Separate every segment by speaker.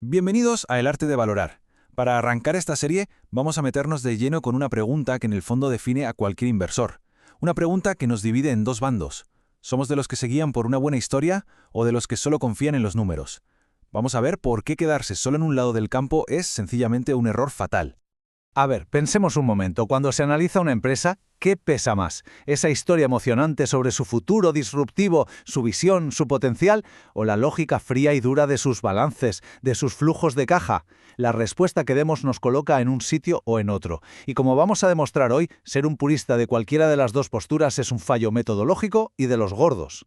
Speaker 1: Bienvenidos a El Arte de Valorar. Para arrancar esta serie, vamos a meternos de lleno con una pregunta que en el fondo define a cualquier inversor. Una pregunta que nos divide en dos bandos. ¿Somos de los que se guían por una buena historia o de los que solo confían en los números? Vamos a ver por qué quedarse solo en un lado del campo es sencillamente un error fatal.
Speaker 2: A ver, pensemos un momento. Cuando se analiza una empresa, ¿qué pesa más? ¿Esa historia emocionante sobre su futuro disruptivo, su visión, su potencial? ¿O la lógica fría y dura de sus balances, de sus flujos de caja? La respuesta que demos nos coloca en un sitio o en otro. Y como vamos a demostrar hoy, ser un purista de cualquiera de las dos posturas es un fallo metodológico y de los gordos.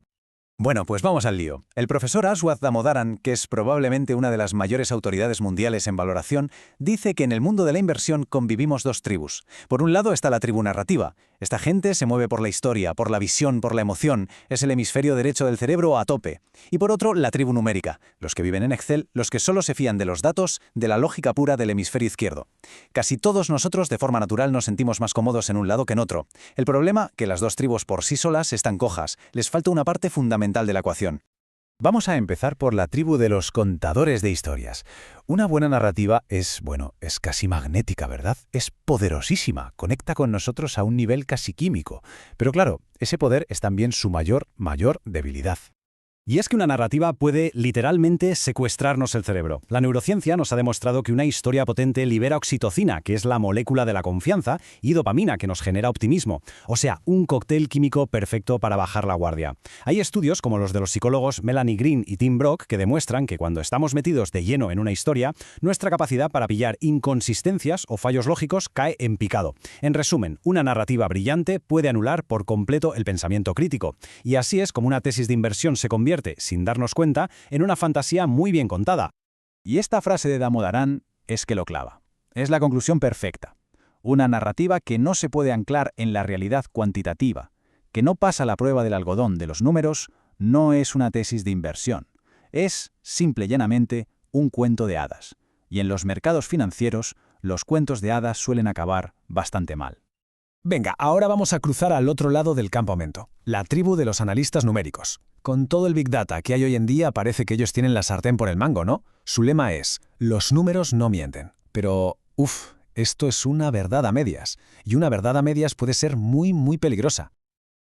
Speaker 3: Bueno, pues vamos al lío. El profesor Aswath Damodaran, que es probablemente una de las mayores autoridades mundiales en valoración, dice que en el mundo de la inversión convivimos dos tribus. Por un lado está la tribu narrativa. Esta gente se mueve por la historia, por la visión, por la emoción. Es el hemisferio derecho del cerebro a tope. Y por otro, la tribu numérica. Los que viven en Excel, los que solo se fían de los datos, de la lógica pura del hemisferio izquierdo. Casi todos nosotros, de forma natural, nos sentimos más cómodos en un lado que en otro. El problema, que las dos tribus por sí solas están cojas. Les falta una parte fundamental de la ecuación.
Speaker 4: Vamos a empezar por la tribu de los contadores de historias. Una buena narrativa es casi magnética, ¿verdad? Es poderosísima, conecta con nosotros a un nivel casi químico. Pero claro, ese poder es también su mayor debilidad.
Speaker 5: Y es que una narrativa puede literalmente secuestrarnos el cerebro. La neurociencia nos ha demostrado que una historia potente libera oxitocina, que es la molécula de la confianza, y dopamina, que nos genera optimismo. O sea, un cóctel químico perfecto para bajar la guardia. Hay estudios como los de los psicólogos Melanie Green y Tim Brock que demuestran que cuando estamos metidos de lleno en una historia, nuestra capacidad para pillar inconsistencias o fallos lógicos cae en picado. En resumen, una narrativa brillante puede anular por completo el pensamiento crítico. Y así es como una tesis de inversión se convierte, sin darnos cuenta, en una fantasía muy bien contada.
Speaker 2: Y esta frase de Damodaran es que lo clava. Es la conclusión perfecta. Una narrativa que no se puede anclar en la realidad cuantitativa, que no pasa la prueba del algodón de los números, no es una tesis de inversión. Es, simple y llanamente, un cuento de hadas. Y en los mercados financieros, los cuentos de hadas suelen acabar bastante mal.
Speaker 6: Venga, ahora vamos a cruzar al otro lado del campamento, la tribu de los analistas numéricos. Con todo el Big Data que hay hoy en día, parece que ellos tienen la sartén por el mango, ¿no? Su lema es, los números no mienten. Pero, esto es una verdad a medias. Y una verdad a medias puede ser muy peligrosa.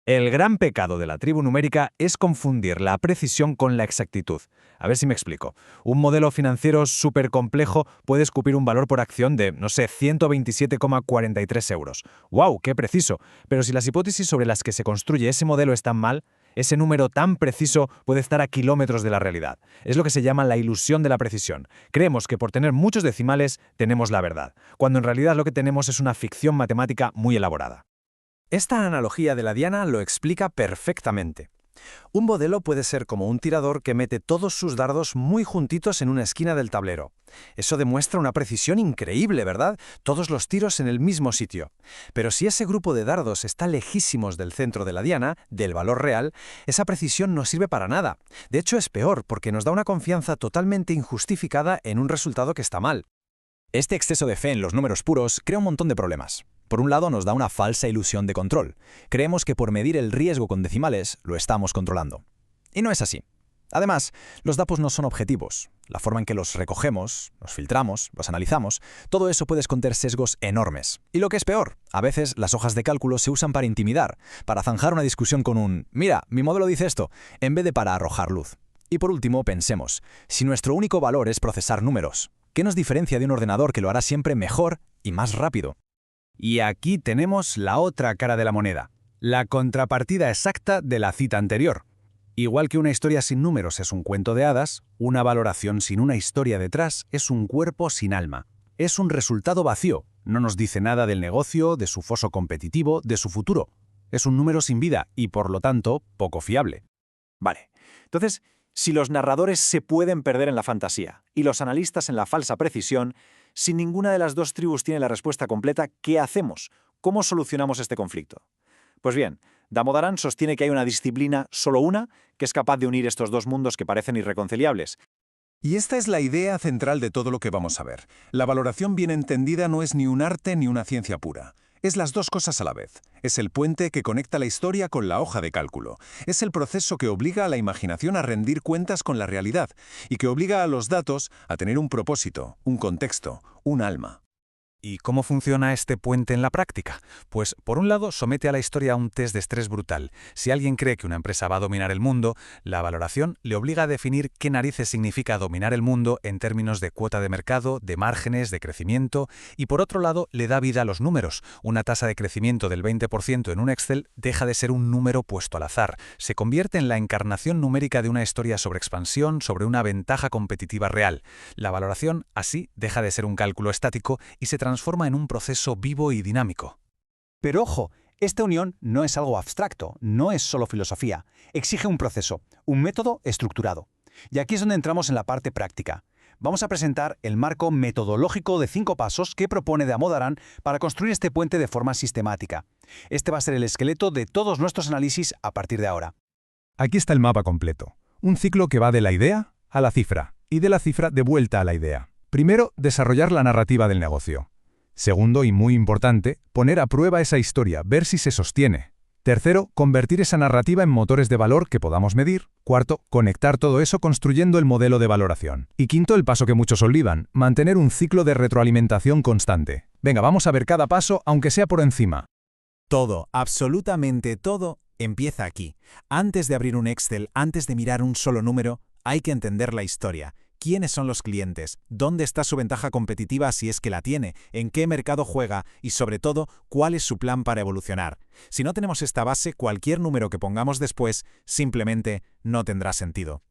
Speaker 7: El gran pecado de la tribu numérica es confundir la precisión con la exactitud. A ver si me explico. Un modelo financiero súper complejo puede escupir un valor por acción de, 127,43 euros. ¡Wow! ¡Qué preciso! Pero si las hipótesis sobre las que se construye ese modelo están mal, ese número tan preciso puede estar a kilómetros de la realidad. Es lo que se llama la ilusión de la precisión. Creemos que por tener muchos decimales tenemos la verdad, cuando en realidad lo que tenemos es una ficción matemática muy elaborada.
Speaker 3: Esta analogía de la diana lo explica perfectamente. Un modelo puede ser como un tirador que mete todos sus dardos muy juntitos en una esquina del tablero. Eso demuestra una precisión increíble, ¿verdad? Todos los tiros en el mismo sitio. Pero si ese grupo de dardos está lejísimos del centro de la diana, del valor real, esa precisión no sirve para nada. De hecho, es peor, porque nos da una confianza totalmente injustificada en un resultado que está mal.
Speaker 5: Este exceso de fe en los números puros crea un montón de problemas. Por un lado, nos da una falsa ilusión de control. Creemos que por medir el riesgo con decimales, lo estamos controlando. Y no es así. Además, los datos no son objetivos. La forma en que los recogemos, los filtramos, los analizamos, todo eso puede esconder sesgos enormes. Y lo que es peor, a veces las hojas de cálculo se usan para intimidar, para zanjar una discusión con un «mira, mi modelo dice esto», en vez de para arrojar luz. Y por último, pensemos, si nuestro único valor es procesar números, ¿qué nos diferencia de un ordenador que lo hará siempre mejor y más rápido?
Speaker 2: Y aquí tenemos la otra cara de la moneda, la contrapartida exacta de la cita anterior. Igual que una historia sin números es un cuento de hadas, una valoración sin una historia detrás es un cuerpo sin alma. Es un resultado vacío, no nos dice nada del negocio, de su foso competitivo, de su futuro. Es un número sin vida y, por lo tanto, poco fiable.
Speaker 7: Vale, entonces, si los narradores se pueden perder en la fantasía y los analistas en la falsa precisión, si ninguna de las dos tribus tiene la respuesta completa, ¿qué hacemos? ¿Cómo solucionamos este conflicto? Pues bien, Damodaran sostiene que hay una disciplina, solo una, que es capaz de unir estos dos mundos que parecen irreconciliables.
Speaker 1: Y esta es la idea central de todo lo que vamos a ver. La valoración bien entendida no es ni un arte ni una ciencia pura.
Speaker 3: Es las dos cosas a la vez. Es el puente que conecta la historia con la hoja de cálculo. Es el proceso que obliga a la imaginación a rendir cuentas con la realidad y que obliga a los datos a tener un propósito, un contexto, un alma.
Speaker 1: ¿Y cómo funciona este puente en la práctica? Pues, por un lado, somete a la historia a un test de estrés brutal. Si alguien cree que una empresa va a dominar el mundo, la valoración le obliga a definir qué narices significa dominar el mundo en términos de cuota de mercado, de márgenes, de crecimiento, y por otro lado, le da vida a los números. Una tasa de crecimiento del 20% en un Excel deja de ser un número puesto al azar. Se convierte en la encarnación numérica de una historia sobre expansión, sobre una ventaja competitiva real. La valoración, así, deja de ser un cálculo estático y se transforma en un proceso vivo y dinámico.
Speaker 5: Pero ojo, esta unión no es algo abstracto, no es solo filosofía. Exige un proceso, un método estructurado. Y aquí es donde entramos en la parte práctica. Vamos a presentar el marco metodológico de 5 pasos que propone Damodaran para construir este puente de forma sistemática. Este va a ser el esqueleto de todos nuestros análisis a partir de ahora.
Speaker 4: Aquí está el mapa completo. Un ciclo que va de la idea a la cifra, y de la cifra de vuelta a la idea. Primero, desarrollar la narrativa del negocio. Segundo, y muy importante, poner a prueba esa historia, ver si se sostiene. Tercero, convertir esa narrativa en motores de valor que podamos medir. Cuarto, conectar todo eso construyendo el modelo de valoración. Y quinto, el paso que muchos olvidan, mantener un ciclo de retroalimentación constante. Venga, vamos a ver cada paso, aunque sea por encima.
Speaker 3: Todo, absolutamente todo, empieza aquí. Antes de abrir un Excel, antes de mirar un solo número, hay que entender la historia. ¿Quiénes son los clientes? ¿Dónde está su ventaja competitiva si es que la tiene? ¿En qué mercado juega? Y sobre todo, ¿cuál es su plan para evolucionar? Si no tenemos esta base, cualquier número que pongamos después simplemente no tendrá sentido.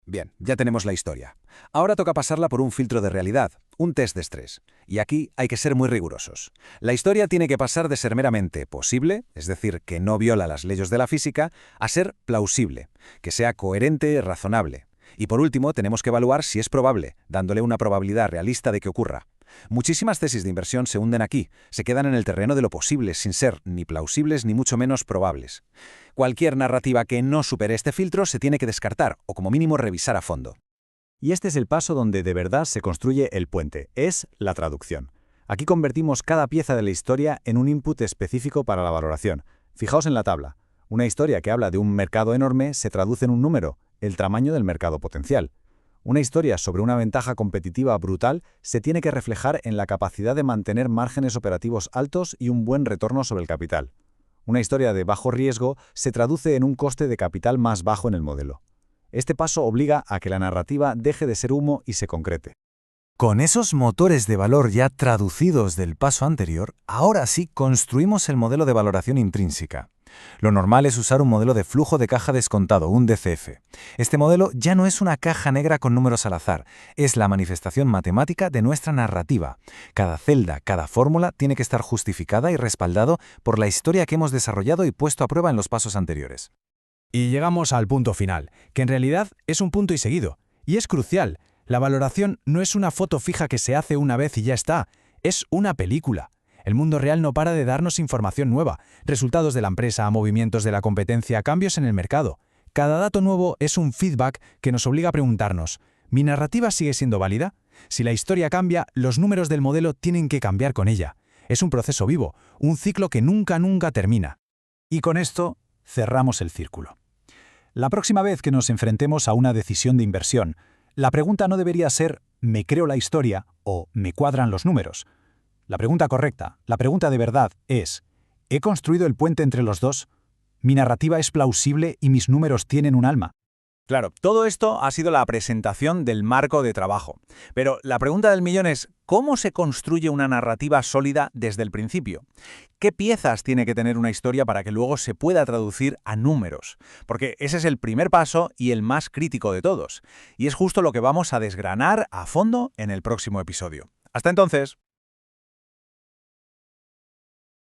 Speaker 8: Bien, ya tenemos la historia. Ahora toca pasarla por un filtro de realidad, un test de estrés. Y aquí hay que ser muy rigurosos. La historia tiene que pasar de ser meramente posible, es decir, que no viola las leyes de la física, a ser plausible, que sea coherente, razonable. Y por último, tenemos que evaluar si es probable, dándole una probabilidad realista de que ocurra. Muchísimas tesis de inversión se hunden aquí, se quedan en el terreno de lo posible, sin ser ni plausibles ni mucho menos probables. Cualquier narrativa que no supere este filtro se tiene que descartar, o como mínimo revisar a fondo.
Speaker 2: Y este es el paso donde de verdad se construye el puente, es la traducción. Aquí convertimos cada pieza de la historia en un input específico para la valoración. Fijaos en la tabla. Una historia que habla de un mercado enorme se traduce en un número, el tamaño del mercado potencial. Una historia sobre una ventaja competitiva brutal se tiene que reflejar en la capacidad de mantener márgenes operativos altos y un buen retorno sobre el capital. Una historia de bajo riesgo se traduce en un coste de capital más bajo en el modelo. Este paso obliga a que la narrativa deje de ser humo y se concrete.
Speaker 9: Con esos motores de valor ya traducidos del paso anterior, ahora sí construimos el modelo de valoración intrínseca. Lo normal es usar un modelo de flujo de caja descontado, un DCF. Este modelo ya no es una caja negra con números al azar, es la manifestación matemática de nuestra narrativa. Cada celda, cada fórmula tiene que estar justificada y respaldado por la historia que hemos desarrollado y puesto a prueba en los pasos anteriores.
Speaker 6: Y llegamos al punto final, que en realidad es un punto y seguido. Y es crucial. La valoración no es una foto fija que se hace una vez y ya está. Es una película. El mundo real no para de darnos información nueva, resultados de la empresa, movimientos de la competencia, cambios en el mercado. Cada dato nuevo es un feedback que nos obliga a preguntarnos, ¿mi narrativa sigue siendo válida? Si la historia cambia, los números del modelo tienen que cambiar con ella. Es un proceso vivo, un ciclo que nunca termina.
Speaker 2: Y con esto cerramos el círculo. La próxima vez que nos enfrentemos a una decisión de inversión, la pregunta no debería ser ¿me creo la historia o me cuadran los números? La pregunta correcta, la pregunta de verdad es ¿he construido el puente entre los dos? ¿Mi narrativa es plausible y mis números tienen un alma?
Speaker 7: Claro, todo esto ha sido la presentación del marco de trabajo. Pero la pregunta del millón es, ¿cómo se construye una narrativa sólida desde el principio? ¿Qué piezas tiene que tener una historia para que luego se pueda traducir a números? Porque ese es el primer paso y el más crítico de todos. Y es justo lo que vamos a desgranar a fondo en el próximo episodio. Hasta entonces.